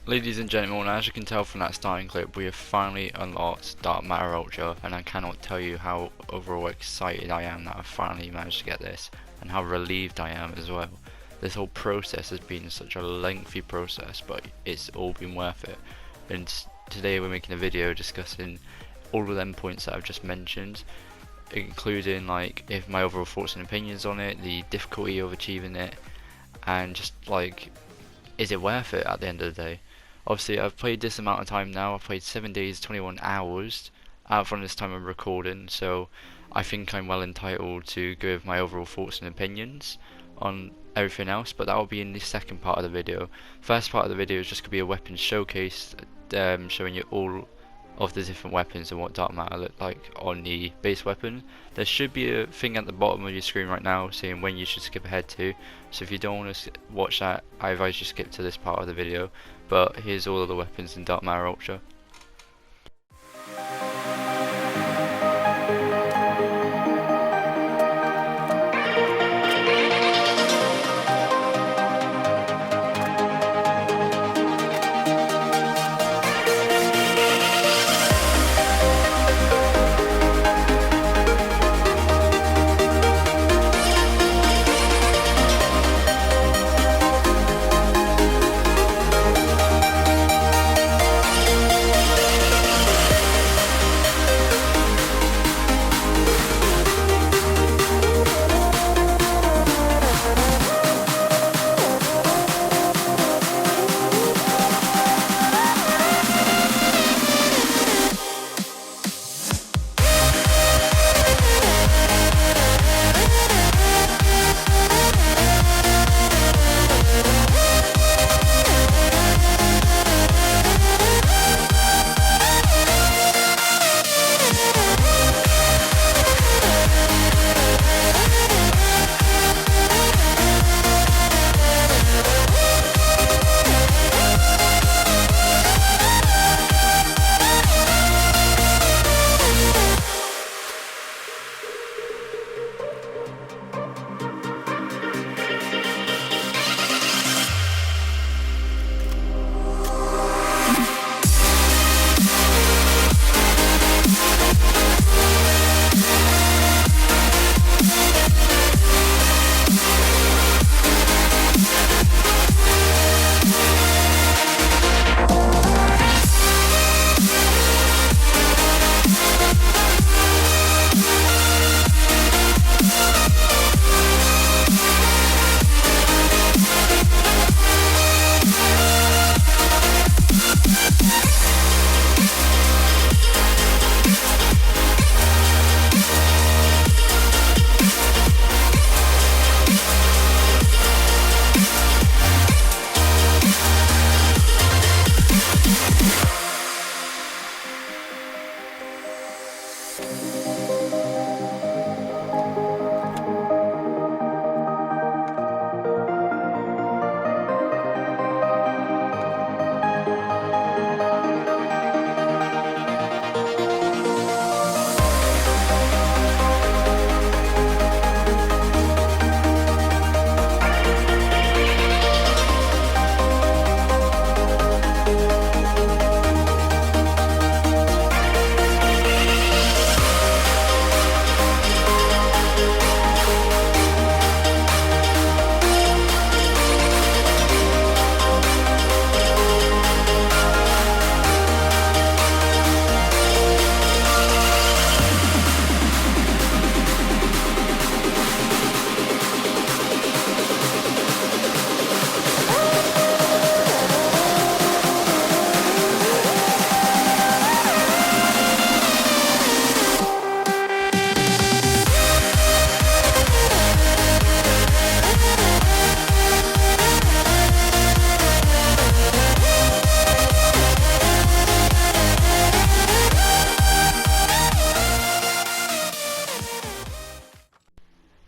Ladies and gentlemen, as you can tell from that starting clip, we have finally unlocked Dark Matter Ultra, and I cannot tell you how overall excited I am that I've finally managed to get this, and how relieved I am as well. This whole process has been such a lengthy process, but it's all been worth it. And today we're making a video discussing all of them points that I've just mentioned, including like if my overall thoughts and opinions on it, the difficulty of achieving it, and just like, is it worth it at the end of the day? Obviously, I've played this amount of time now. I've played 7 days, 21 hours out from this time of recording, so I think I'm well entitled to give my overall thoughts and opinions on everything else, but that will be in the second part of the video. First part of the video is just going to be a weapons showcase, showing you all of the different weapons and what Dark Matter look like on the base weapon. There should be a thing at the bottom of your screen right now saying when you should skip ahead to, so if you don't want to watch that, I advise you skip to this part of the video. But here's all of the weapons in Dark Matter Ultra.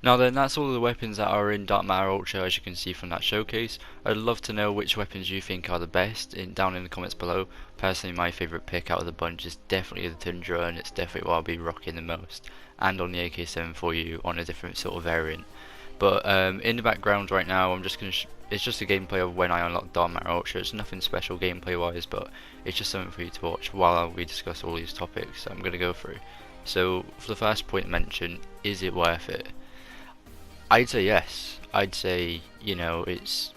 Now then, that's all of the weapons that are in Dark Matter Ultra, as you can see from that showcase. I'd love to know which weapons you think are the best down in the comments below. Personally, my favourite pick out of the bunch is definitely the Tundra, and it's definitely what I'll be rocking the most. And on the AK-7 for you on a different sort of variant. But in the background right now, I'm just going to it's just a gameplay of when I unlock Dark Matter Ultra. It's nothing special gameplay wise, but it's just something for you to watch while we discuss all these topics I'm going to go through. So for the first point mentioned, is it worth it? I'd say yes. I'd say, you know, it's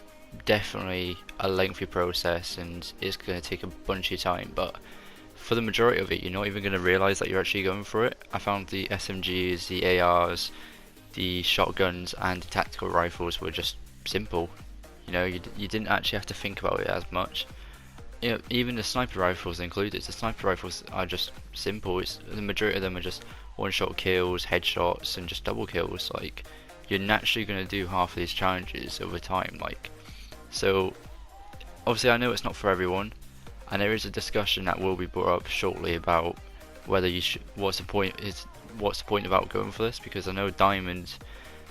definitely a lengthy process and it's going to take a bunch of time, but for the majority of it you're not even going to realise that you're actually going for it. I found the SMGs, the ARs, the shotguns and the tactical rifles were just simple. You know, you didn't actually have to think about it as much. You know, even the sniper rifles included. The sniper rifles are just simple. The majority of them are just one-shot kills, headshots, and just double kills. Like, you're naturally going to do half of these challenges over time. Like, so obviously I know it's not for everyone, and there is a discussion that will be brought up shortly about whether you should. What's the point about going for this? Because I know Diamond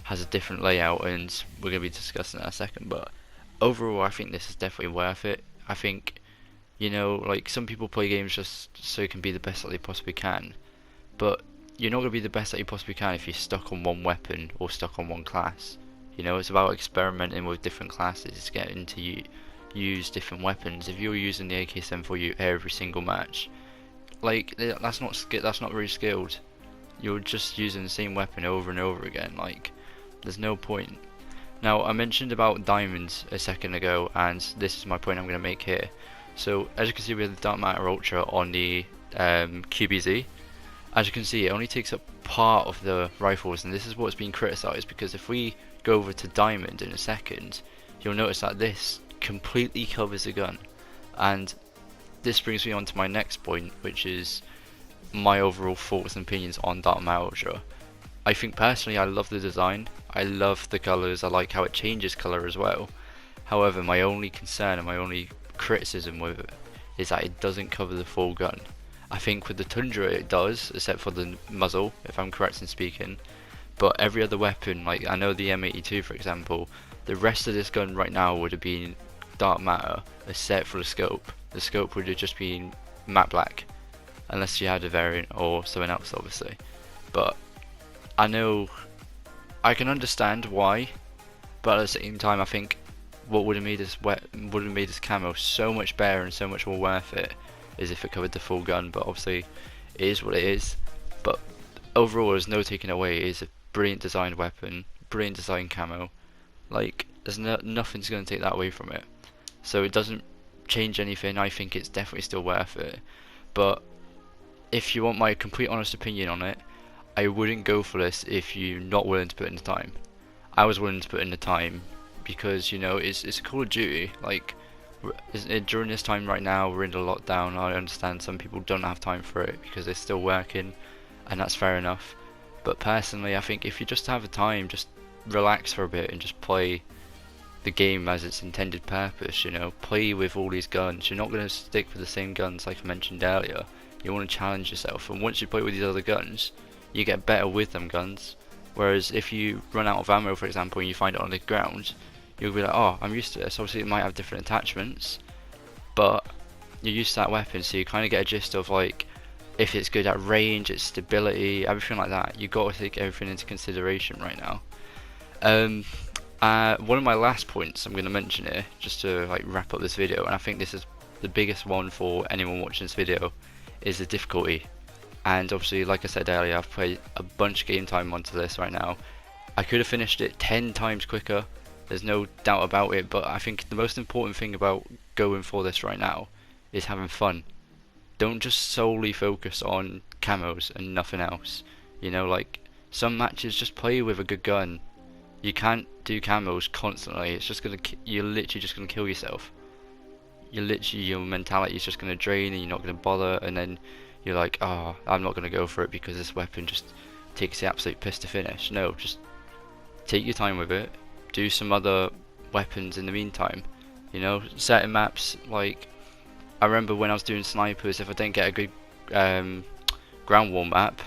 has a different layout, and we're going to be discussing that in a second. But overall, I think this is definitely worth it. I think, you know, like, some people play games just so it can be the best that they possibly can, but you're not going to be the best that you possibly can if you're stuck on one weapon or stuck on one class. You know, it's about experimenting with different classes, getting to use different weapons. If you're using the AK-74U every single match, like, that's not very skilled. You're just using the same weapon over and over again. Like, there's no point. Now, I mentioned about diamonds a second ago, and this is my point I'm going to make here. So, as you can see with the Dark Matter Ultra on the QBZ, as you can see, it only takes up part of the rifles, and this is what's being criticised, because if we go over to Diamond in a second, you'll notice that this completely covers the gun. And this brings me on to my next point, which is my overall thoughts and opinions on Dark Matter Ultra. I think personally I love the design, I love the colours, I like how it changes colour as well. However, my only concern and my only criticism with it is that it doesn't cover the full gun. I think with the Tundra it does, except for the muzzle, if I'm correct in speaking. But every other weapon, like I know the M82 for example, the rest of this gun right now would have been Dark Matter, except for the scope. The scope would have just been matte black, unless you had a variant or something else obviously. But I know, I can understand why, but at the same time I think what would have made this camo so much better and so much more worth it is if it covered the full gun. But obviously it is what it is. But overall, there's no taking away, it is a brilliant designed weapon, brilliant designed camo. Like, there's nothing's going to take that away from it. So it doesn't change anything. I think it's definitely still worth it. But if you want my complete honest opinion on it, I wouldn't go for this if you're not willing to put in the time. I was willing to put in the time because, you know, it's a Call of Duty. Like, during this time right now, we're in a lockdown. I understand some people don't have time for it because they're still working, and that's fair enough. But personally, I think if you just have the time, just relax for a bit and just play the game as its intended purpose. You know, play with all these guns. You're not going to stick with the same guns like I mentioned earlier. You want to challenge yourself, and once you play with these other guns, you get better with them guns. Whereas if you run out of ammo, for example, and you find it on the ground, you'll be like, oh, I'm used to this. Obviously it might have different attachments, but you're used to that weapon, so you kind of get a gist of, like, if it's good at range, its stability, everything like that. You've got to take everything into consideration right now. One of my last points I'm going to mention here, just to like wrap up this video, and I think this is the biggest one for anyone watching this video, is the difficulty. And obviously, like I said earlier, I've played a bunch of game time onto this right now. I could have finished it 10 times quicker, there's no doubt about it, but I think the most important thing about going for this right now is having fun. Don't just solely focus on camos and nothing else. You know, like, some matches just play with a good gun. You can't do camos constantly, it's just gonna, you're literally just gonna kill yourself. Your mentality is just gonna drain and you're not gonna bother, and then you're like, oh, I'm not gonna go for it because this weapon just takes the absolute piss to finish. No, just take your time with it, do some other weapons in the meantime. You know, certain maps, like, I remember when I was doing snipers, if I didn't get a good ground war map,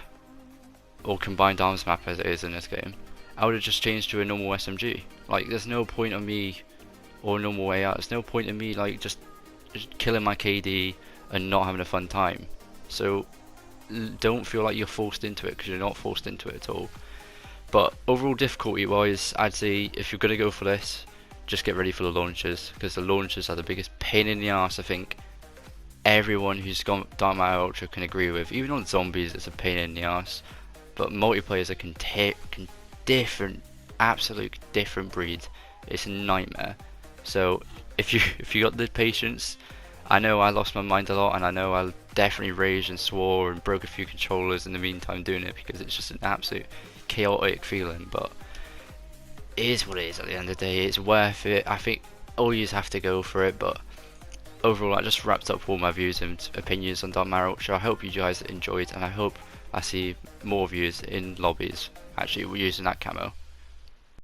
or combined arms map as it is in this game, I would have just changed to a normal SMG. Like, there's no point on me, or a normal way out, there's no point in me, like, just killing my KD and not having a fun time. So don't feel like you're forced into it, because you're not forced into it at all. But overall difficulty wise, I'd say if you're going to go for this, just get ready for the launchers, because the launchers are the biggest pain in the arse. I think everyone who's gone Dark Matter Ultra can agree with. Even on zombies, it's a pain in the arse, but multiplayers are different, absolute different breeds. It's a nightmare. So if you got the patience, I know I lost my mind a lot, and I know I definitely raged and swore and broke a few controllers in the meantime doing it, because it's just an absolute chaotic feeling. But it is what it is at the end of the day. It's worth it. I think all you have to go for it. But overall, that just wraps up all my views and opinions on Dark Matter Ultra. I hope you guys enjoyed, and I hope I see more views in lobbies actually using that camo.